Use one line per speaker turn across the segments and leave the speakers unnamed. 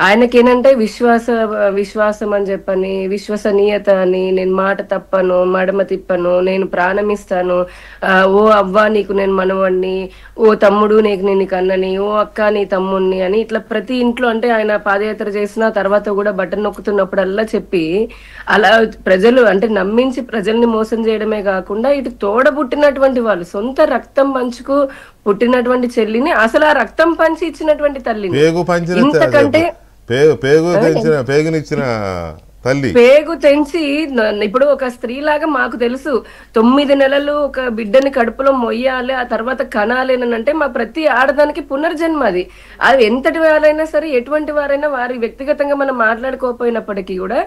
ఆయనకేంటంటే విశ్వాసం అని చెప్పని, విశ్వసనీయత అని, నేను మాట తప్పను, మడమ తిప్పను, నేను ప్రాణమిస్తాను, ఓ అవ్వ నీకు నేను మనవణ్ణి, ఓ తమ్ముడు నేను కన్నని, ఓ అక్క నీ తమ్ముణ్ణి అని ఇట్లా ప్రతి ఇంట్లో అంటే ఆయన పాదయాత్ర చేసిన తర్వాత కూడా బటన్ నొక్కుతున్నప్పుడల్లా చెప్పి అలా ప్రజలు అంటే నమ్మించి ప్రజల్ని మోసం చేయడమే కాకుండా ఇటు తోడబుట్టినటువంటి వాళ్ళు సొంత రక్తం పంచుకు పుట్టినటువంటి చెల్లిని అసలు ఆ రక్తం పంచి ఇచ్చినటువంటి తల్లిని ఇంతకంటే
పేగునిచ్చిన తల్లి
పేగు తెంచి ఇప్పుడు ఒక స్త్రీ లాగా మాకు తెలుసు 9 నెలలు ఒక బిడ్డని కడుపులో మొయ్యాలి ఆ తర్వాత కనాలేనంటే మా ప్రతి ఆడదానికి పునర్జన్మ అది అది ఎంతటి వారైనా సరే ఎటువంటి వారైనా వారి వ్యక్తిగతంగా మనం మాట్లాడుకోకపోయినప్పటికీ కూడా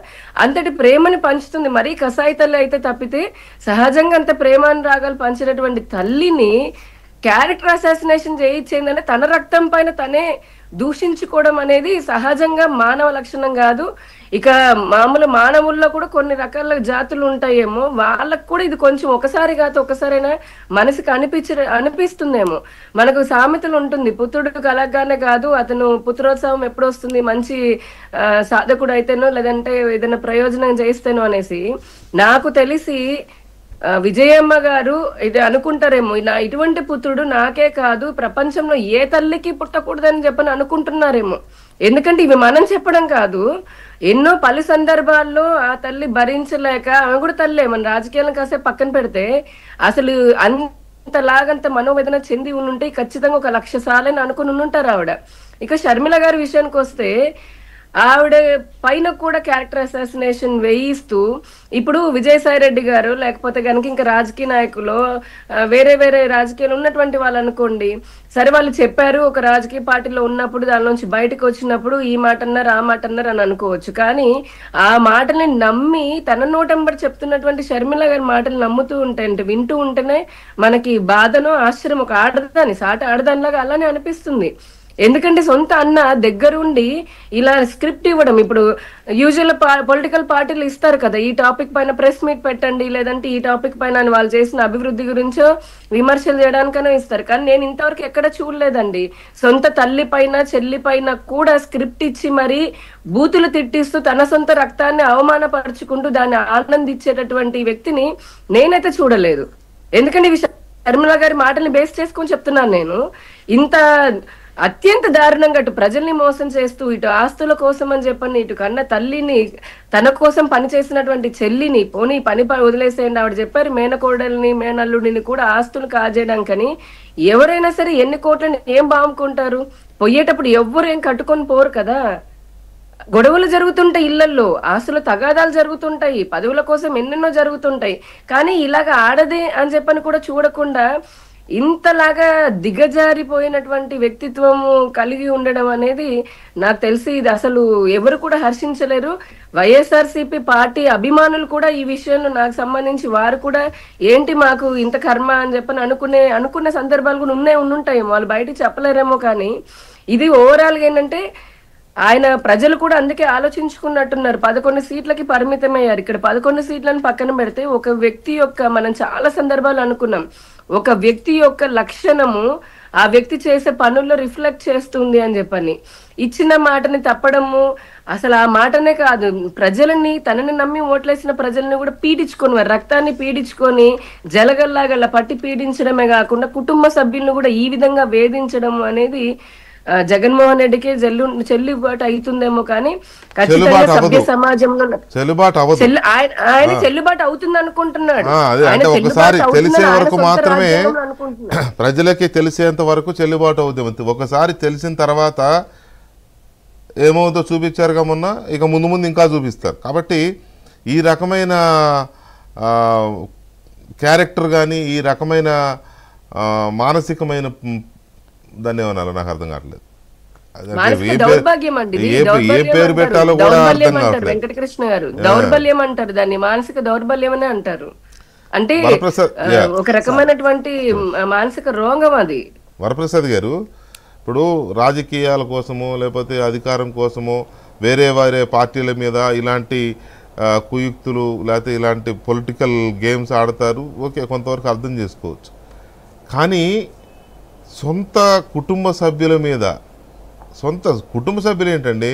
అంతటి ప్రేమని పంచుతుంది. మరీ కసాయి తల్లి అయితే తప్పితే సహజంగా అంత ప్రేమానురాగాలు పంచినటువంటి తల్లిని క్యారెక్టర్ అసాసినేషన్ చేయించేందంటే తన రక్తం పైన తనే దూషించుకోవడం అనేది సహజంగా మానవ లక్షణం కాదు. ఇక మామూలు మానవుల్లో కూడా కొన్ని రకాల జాతులు ఉంటాయేమో వాళ్ళకు కూడా ఇది కొంచెం ఒకసారి కాదు ఒకసారైనా మనసుకి అనిపిస్తుందేమో. మనకు సామెతలు ఉంటుంది, పుత్రుడు కలగగానే కాదు అతను పుత్రోత్సవం ఎప్పుడు వస్తుంది మంచి సాధకుడు అయితేనో లేదంటే ఏదైనా ప్రయోజనం చేస్తేనో అనేసి. నాకు తెలిసి విజయమ్మ గారు ఇది అనుకుంటారేమో, ఇలా ఇటువంటి పుత్రుడు నాకే కాదు ప్రపంచంలో ఏ తల్లికి పుట్టకూడదని చెప్పని అనుకుంటున్నారేమో. ఎందుకంటే ఇవి మనం చెప్పడం కాదు, ఎన్నో పలు సందర్భాల్లో ఆ తల్లి భరించలేక ఆమె కూడా తల్లే మన రాజకీయాలను కాసేపు పక్కన పెడితే అసలు అంతలాగంత మనోవేదన చెంది ఉంటే ఖచ్చితంగా 1,00,000 సార్లని అనుకుని ఉంటారు ఆవిడ. ఇక షర్మిల గారి విషయానికి వస్తే ఆవిడ పైన కూడా క్యారెక్టర్ అసాసినేషన్ వేయిస్తూ ఇప్పుడు విజయసాయి రెడ్డి గారు లేకపోతే కనుక ఇంకా రాజకీయ నాయకులు వేరే రాజకీయాలు ఉన్నటువంటి వాళ్ళు అనుకోండి, సరే వాళ్ళు చెప్పారు ఒక రాజకీయ పార్టీలో ఉన్నప్పుడు దాని నుంచి బయటకు వచ్చినప్పుడు ఈ మాట అన్నారు ఆ మాట అన్నారు అని అనుకోవచ్చు. కానీ ఆ మాటల్ని నమ్మి తన నోటెంబడి చెప్తున్నటువంటి షర్మిల గారి మాటలు నమ్ముతూ ఉంటే అంటే వింటూ ఉంటేనే మనకి బాధను ఆశ్చర్యం, ఒక ఆడదాని సాటి ఆడదానిలాగా అలానే అనిపిస్తుంది. ఎందుకంటే సొంత అన్న దగ్గరుండి ఇలా స్క్రిప్ట్ ఇవ్వడం, ఇప్పుడు యూజువల్ పొలిటికల్ పార్టీలు ఇస్తారు కదా ఈ టాపిక్ పైన ప్రెస్ మీట్ పెట్టండి లేదంటే ఈ టాపిక్ పైన వాళ్ళు చేసిన అభివృద్ధి గురించో విమర్శలు చేయడానికైనా ఇస్తారు. కానీ నేను ఇంతవరకు ఎక్కడ చూడలేదండి సొంత తల్లి పైన చెల్లి పైన కూడా స్క్రిప్ట్ ఇచ్చి మరి బూతులు తిట్టిస్తూ తన సొంత రక్తాన్ని అవమానపరుచుకుంటూ దాన్ని ఆనందించేటటువంటి వ్యక్తిని నేనైతే చూడలేదు. ఎందుకంటే ఈ విషయం షర్మిల గారి మాటల్ని బేస్ చేసుకొని చెప్తున్నాను నేను. ఇంత అత్యంత దారుణంగా అటు ప్రజల్ని మోసం చేస్తూ ఇటు ఆస్తుల కోసం అని చెప్పని ఇటు కన్న తల్లిని తన కోసం పనిచేసినటువంటి చెల్లిని పోనీ పని వదిలేసేయండి ఆవిడ చెప్పారు మేనకోడల్ని మేనల్లుడిని కూడా ఆస్తులు కాజేయడానికని. ఎవరైనా సరే ఎన్ని కోట్లని ఏం బాముకుంటారు, పోయేటప్పుడు ఎవ్వరు ఏం కట్టుకొని పోరు కదా. గొడవలు జరుగుతుంటాయి ఇళ్లల్లో, ఆస్తుల తగాదాలు జరుగుతుంటాయి, పదవుల కోసం ఎన్నెన్నో జరుగుతుంటాయి. కానీ ఇలాగ ఆడదే అని చెప్పని కూడా చూడకుండా ఇంతలాగా దిగజారిపోయినటువంటి వ్యక్తిత్వము కలిగి ఉండడం అనేది నాకు తెలిసి ఇది అసలు ఎవరు కూడా హర్షించలేరు. వైఎస్ఆర్సీపీ పార్టీ అభిమానులు కూడా ఈ విషయంలో నాకు సంబంధించి వారు కూడా ఏంటి మాకు ఇంత కర్మ అని చెప్పని అనుకున్న సందర్భాలు కూడా ఉండుంటాయేమో, వాళ్ళు బయట చెప్పలేరేమో. కానీ ఇది ఓవరాల్ గా ఏంటంటే ఆయన ప్రజలు కూడా అందుకే ఆలోచించుకున్నట్టున్నారు, 11 సీట్లకి పరిమితమయ్యారు. ఇక్కడ 11 సీట్లను పక్కన పెడితే ఒక వ్యక్తి యొక్క మనం చాలా సందర్భాలు అనుకున్నాం ఒక వ్యక్తి యొక్క లక్షణము ఆ వ్యక్తి చేసే పనుల్లో రిఫ్లెక్ట్ చేస్తుంది అని చెప్పని. ఇచ్చిన మాటని తప్పడము, అసలు ఆ మాటనే కాదు ప్రజలని తనని నమ్మి ఓట్లేసిన ప్రజల్ని కూడా పీడించుకొని రక్తాన్ని పీడించుకొని జలగల్లాగల్లా పట్టి పీడించడమే కాకుండా కుటుంబ సభ్యులను కూడా ఈ విధంగా వేధించడం అనేది జగన్మోహన్ రెడ్డికి చెల్లుబాటు అవుతుందేమో కానీ ఖచ్చితంగా సభ్య సమాజంలో ఆయన చెల్లుబాటు అవుతుంది అనుకుంటున్నాడు.
తెలిసే వరకు మాత్రమే ప్రజలకి తెలిసేంత వరకు చెల్లుబాటు అవుతుంది. ఒకసారి తెలిసిన తర్వాత ఏమవుతుందో చూపించారుగా మొన్న, ఇక ముందు ఇంకా చూపిస్తారు. కాబట్టి ఈ రకమైన క్యారెక్టర్ కానీ ఈ రకమైన మానసికమైన దాన్ని ఏమన్నా నాకు అర్థం కావట్లేదు.
ఏ పేరు పెట్టాలో కూడా అర్థం కావట్లేదు. వెంకటకృష్ణ గారు దౌర్బల్యం అంటారు దాన్ని, మానసిక దౌర్బల్యం అనే అంటారు. అంటే ఒక రకమైనటువంటి మానసిక రోగం అది.
వరప్రసాద్ గారు ఇప్పుడు రాజకీయాల కోసమో లేకపోతే అధికారం కోసమో వేరే పార్టీల మీద ఇలాంటి కుయుక్తులు లేకపోతే ఇలాంటి పొలిటికల్ గేమ్స్ ఆడతారు, ఓకే కొంతవరకు అర్థం చేసుకోవచ్చు. కానీ సొంత కుటుంబ సభ్యుల మీద, సొంత కుటుంబ సభ్యులు ఏంటండి